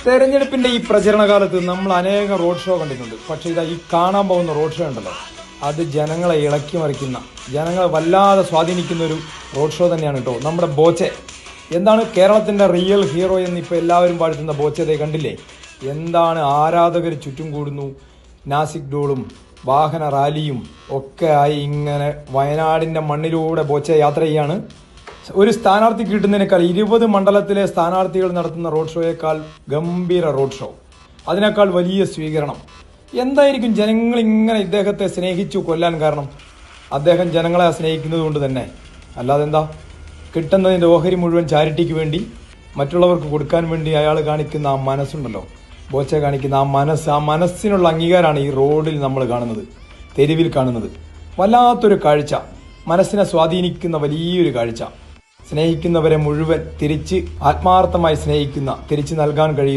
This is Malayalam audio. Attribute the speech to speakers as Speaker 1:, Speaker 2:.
Speaker 1: തെരഞ്ഞെടുപ്പിന്റെ ഈ പ്രചരണ കാലത്ത് നമ്മൾ അനേകം റോഡ് ഷോ കണ്ടിട്ടുണ്ട്. പക്ഷെ ഇതാ ഈ കാണാൻ പോകുന്ന റോഡ് ഷോ ഉണ്ടല്ലോ, അത് ജനങ്ങളെ ഇളക്കി മറിക്കുന്ന, ജനങ്ങളെ വല്ലാതെ സ്വാധീനിക്കുന്ന ഒരു റോഡ് ഷോ തന്നെയാണ് കേട്ടോ നമ്മുടെ ബോച്ചെ. എന്താണ് കേരളത്തിന്റെ റിയൽ ഹീറോ എന്ന് ഇപ്പൊ എല്ലാവരും പാടുന്ന ബോച്ചെ കണ്ടില്ലേ? എന്താണ് ആരാധകർ ചുറ്റും കൂടുന്നു. നാസിക് ഡോളും വാഹന റാലിയും ഒക്കെ ആയി ഇങ്ങനെ വയനാടിന്റെ മണ്ണിലൂടെ ബോച്ചെ യാത്ര ചെയ്യാണ്. ഒരു സ്ഥാനാർത്ഥി കിട്ടുന്നതിനേക്കാൾ 20 മണ്ഡലത്തിലെ സ്ഥാനാർത്ഥികൾ നടത്തുന്ന റോഡ് ഷോയേക്കാൾ ഗംഭീര റോഡ് ഷോ, അതിനേക്കാൾ വലിയ സ്വീകരണം. എന്തായിരിക്കും ജനങ്ങൾ ഇങ്ങനെ ഇദ്ദേഹത്തെ സ്നേഹിച്ചു കൊല്ലാൻ കാരണം? അദ്ദേഹം ജനങ്ങളെ സ്നേഹിക്കുന്നത് കൊണ്ട് തന്നെ, അല്ലാതെ എന്താ? കിട്ടുന്നതിൻ്റെ ഓഹരി മുഴുവൻ ചാരിറ്റിക്ക് വേണ്ടി, മറ്റുള്ളവർക്ക് കൊടുക്കാൻ വേണ്ടി അയാൾ കാണിക്കുന്ന ആ മനസ്സുണ്ടല്ലോ, ബോച്ചെ കാണിക്കുന്ന ആ മനസ്സിനുള്ള അംഗീകാരമാണ് ഈ റോഡിൽ നമ്മൾ കാണുന്നത്, തെരുവിൽ കാണുന്നത്. വല്ലാത്തൊരു കാഴ്ച, മനസ്സിനെ സ്വാധീനിക്കുന്ന വലിയൊരു കാഴ്ച. സ്നേഹിക്കുന്നവരെ മുഴുവൻ തിരിച്ച് ആത്മാർത്ഥമായി സ്നേഹിക്കുന്ന, തിരിച്ചു നൽകാൻ കഴിയും